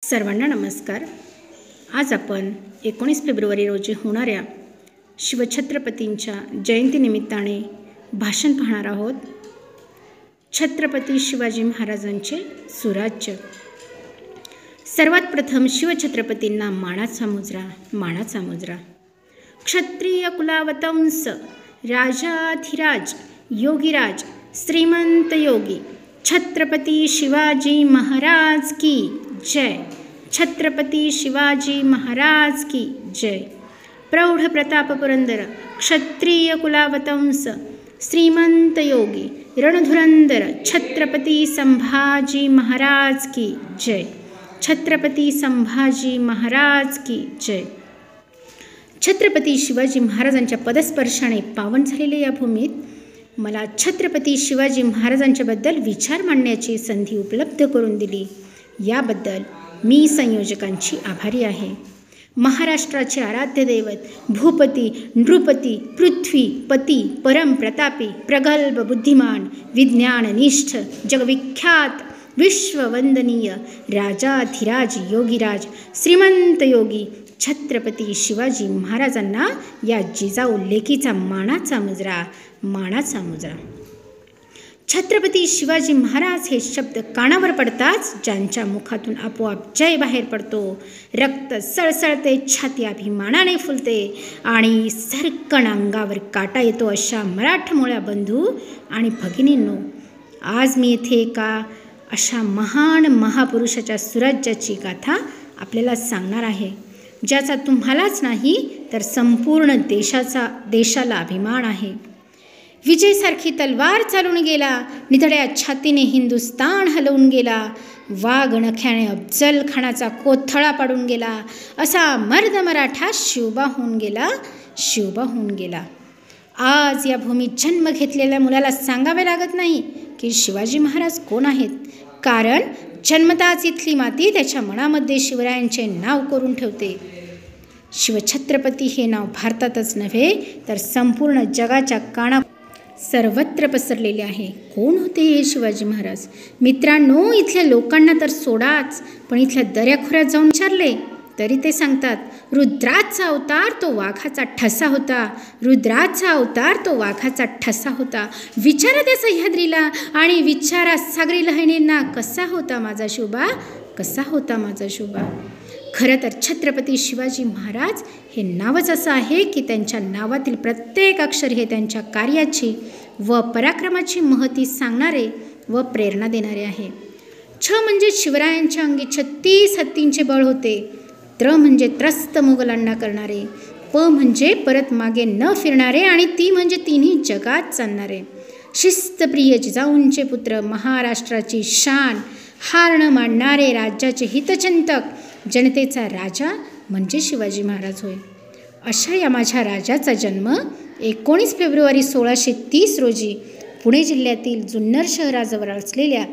सर्वांना नमस्कार. आज आपण 19 फेब्रुवारी रोजी होणाऱ्या शिवछत्रपतींच्या जयंतीनिमित्ताने भाषण पाहणार आहोत. छत्रपती शिवाजी महाराजांचे सुराज्य. सर्वात प्रथम शिवछत्रपतींना मानाचा मुजरा. क्षत्रिय कुलावतंस, राजाधिराज, योगीराज, श्रीमंत योगी छत्रपती शिवाजी महाराज की जय. छत्रपती शिवाजी महाराज की जय. प्रौढ प्रताप पुरंदर, क्षत्रिय कुलावतंस, श्रीमंत योगी रणधुरंदर छत्रपती संभाजी महाराज की जय. छत्रपती संभाजी महाराज की जय. छत्रपती शिवाजी महाराजांच्या पदस्पर्शाने पावन झालेल्या या भूमीत मला छत्रपती शिवाजी महाराजांच्याबद्दल विचार मांडण्याची संधी उपलब्ध करून दिली, याबद्दल मी संयोजकांची आभारी आहे. महाराष्ट्राचे आराध्य दैवत, भूपती, नृपती, पृथ्वी पती, परमप्रतापी, प्रगल्भ बुद्धिमान, विज्ञाननिष्ठ, जगविख्यात, विश्ववंदनीय राजाधिराज, योगीराज, श्रीमंत योगी छत्रपती शिवाजी महाराजांना या जिजाऊ लेकीचा मानाचा मुजरा. छत्रपती शिवाजी महाराज हे शब्द कानावर पडताच ज्यांच्या मुखातून आपोआप जय बाहेर पडतो, रक्त सळसळते, छाती अभिमानाने फुलते आणि सरकण अंगावर काटा येतो, अशा मराठमोळ्या बंधू आणि भगिनींनो, आज मी इथे एका अशा महान महापुरुषाच्या सुराज्याची गाथा आपल्याला सांगणार आहे, ज्याचा तुम्हालाच नाही तर संपूर्ण देशाला अभिमान आहे. विजयसारखी तलवार चालून गेला, निधड्या छातीने हिंदुस्तान हलवून गेला, वाघ नख्याने अफजल खानाचा कोथळा पाडून गेला, असा मर्द मराठा शिवबा होऊन गेला. आज या भूमीत जन्म घेतलेल्या मुलाला सांगावे लागत नाही की शिवाजी महाराज कोण आहेत, कारण जन्मताच इथली माती त्याच्या मनामध्ये शिवरायांचे नाव करून ठेवते. शिवछत्रपती हे नाव भारतातच नव्हे तर संपूर्ण जगाच्या काना सर्वत्र पसरलेले आहे. कोण होते हे शिवाजी महाराज? मित्रांनो, इथल्या लोकांना तर सोडाच, पण इथल्या दऱ्याखोऱ्यात जाऊन विचारले तरी ते सांगतात, रुद्राचा अवतार तो वाघाचा ठसा होता. विचारा त्या सह्याद्रीला आणि विचारा सागरी लहरींना, कसा होता माझा शिवबा. खरं तर छत्रपती शिवाजी महाराज हे नावच असं आहे की त्यांच्या नावातील प्रत्येक अक्षर हे त्यांच्या कार्याची व पराक्रमाची महती सांगणारे व प्रेरणा देणारे आहे. छ म्हणजे शिवरायांच्या अंगी 36 हत्तींचे बळ होते. त्र म्हणजे त्रस्त मुघलांना करणारे. प म्हणजे परत मागे न फिरणारे. आणि ती म्हणजे तिन्ही जगात चालणारे. शिस्तप्रिय जिजाऊंचे पुत्र, महाराष्ट्राची शान, हार न मानणारे, राज्याचे हितचिंतक, जनतेचा राजा म्हणजे शिवाजी महाराज होय. अशा या माझ्या राजाचा जन्म 19 फेब्रुवारी 1630 रोजी पुणे जिल्ह्यातील जुन्नर शहराजवळ असलेल्या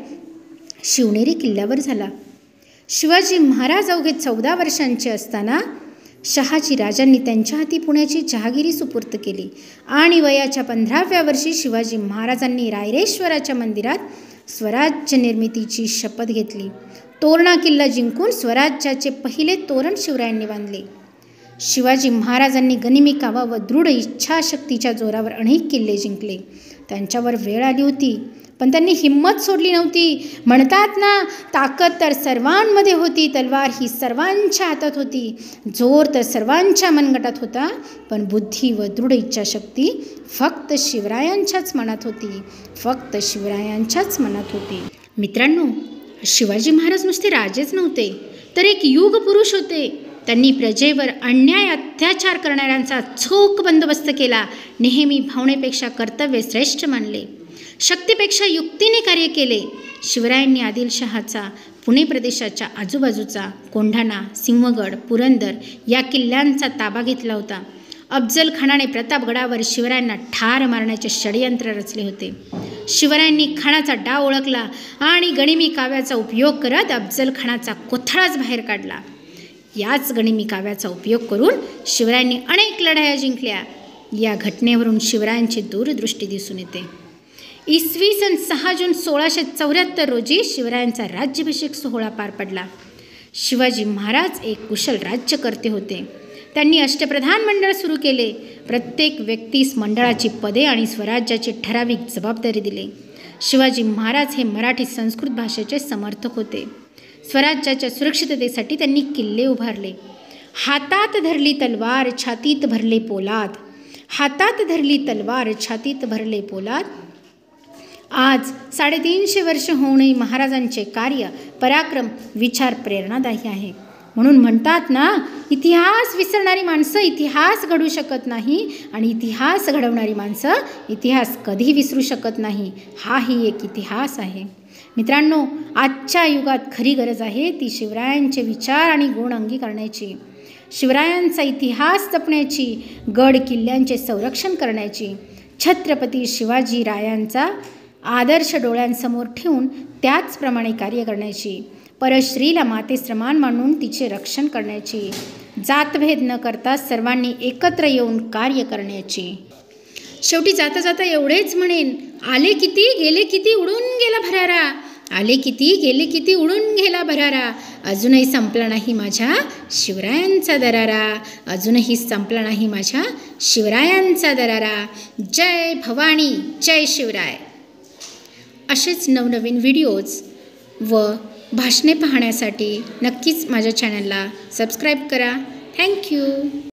शिवनेरी किल्ल्यावर झाला. शिवाजी महाराज अवघे 14 वर्षांचे असताना शहाजी राजांनी त्यांच्या हाती पुण्याची जहागिरी सुपूर्द केली आणि वयाच्या 15व्या वर्षी शिवाजी महाराजांनी रायरेश्वराच्या मंदिरात स्वराज्य निर्मितीची शपथ घेतली. तोरणा किल्ला जिंकून स्वराज्याचे पहिले तोरण शिवरायांनी बांधले. शिवाजी महाराजांनी गनिमी कावा व दृढ इच्छाशक्तीच्या जोरावर अनेक किल्ले जिंकले. त्यांच्यावर वेळ आली होती, पण त्यांनी हिंमत सोडली नव्हती. म्हणतात ना, ताकद तर सर्वांमध्ये होती, तलवार ही सर्वांच्या हातात होती, जोर तर सर्वांच्या मनगटात होता, पण बुद्धी व दृढ इच्छाशक्ती फक्त शिवरायांच्याच मनात होती. मित्रांनो, शिवाजी महाराज नुसते राजेच नव्हते तर एक युग पुरुष होते. त्यांनी प्रजेवर अन्याय अत्याचार करणाऱ्यांचा चोख बंदोबस्त केला. नेहमी भावनेपेक्षा कर्तव्य श्रेष्ठ मानले. शक्तीपेक्षा युक्तीने कार्य केले. शिवरायांनी आदिलशहाचा पुणे प्रदेशाच्या आजूबाजूचा कोंढाणा, सिंहगड, पुरंदर या किल्ल्यांचा ताबा घेतला होता. अफजल खानाने प्रतापगडावर शिवरायांना ठार मारण्याचे षडयंत्र रचले होते. शिवरायांनी खानाचा डाव ओळखला आणि गनिमी काव्याचा उपयोग करत अफजल खानाचा कोथळाच बाहेर काढला. याच गनिमी काव्याचा उपयोग करून शिवरायांनी अनेक लढाया जिंकल्या. या घटनेवरून शिवरायांची दूरदृष्टी दिसून येते. इसवी सन 6 जून 1674 रोजी शिवरायांचा राज्याभिषेक सोहळा पार पडला. शिवाजी महाराज एक कुशल राज्यकर्ते होते. त्यांनी अष्टप्रधान मंडळ सुरू केले. प्रत्येक व्यक्तीस मंडळाची पदे आणि स्वराज्याची ठराविक जबाबदारी दिली. शिवाजी महाराज हे मराठी संस्कृत भाषेचे समर्थक होते. स्वराज्याच्या सुरक्षिततेसाठी त्यांनी किल्ले उभारले. हातात धरली तलवार छातीत भरले पोलाद. हातात धरली तलवार छातीत भरले पोलाद. आज 350 वर्ष होऊनही महाराजांचे कार्य, पराक्रम, विचार प्रेरणादायी आहे. म्हणून म्हणतात ना, इतिहास विसरणारी माणसं इतिहास घडवू शकत नाही आणि इतिहास घडवणारी माणसं इतिहास कधी विसरू शकत नाही. हाही एक इतिहास आहे. मित्रांनो, आजच्या युगात खरी गरज आहे ती शिवरायांचे विचार आणि गुण अंगीकारण्याची, शिवरायांचा इतिहास जपण्याची, गड किल्ल्यांचे संरक्षण करण्याची, छत्रपती शिवाजीरायांचा आदर्श डोळ्यांसमोर ठेवून त्याचप्रमाणे कार्य करण्याची, परश्रीला माते समान मानून तिचे रक्षण करण्याची, जातभेद न करता सर्वांनी एकत्र येऊन कार्य करण्याची. शेवटी जाता जाता एवढेच म्हणेन, आले किती गेले किती उडून गेला भरारा. आले किती गेले किती उडून गेला भरारा. अजूनही संपला नाही माझ्या शिवरायांचा दरारा. अजूनही संपला नाही माझ्या शिवरायांचा दरारा. जय भवानी, जय शिवराय. असेच नवनवीन व्हिडिओज व भाषणे पाहण्यासाठी नक्कीच माझ्या चॅनलला सबस्क्राईब करा. थँक्यू.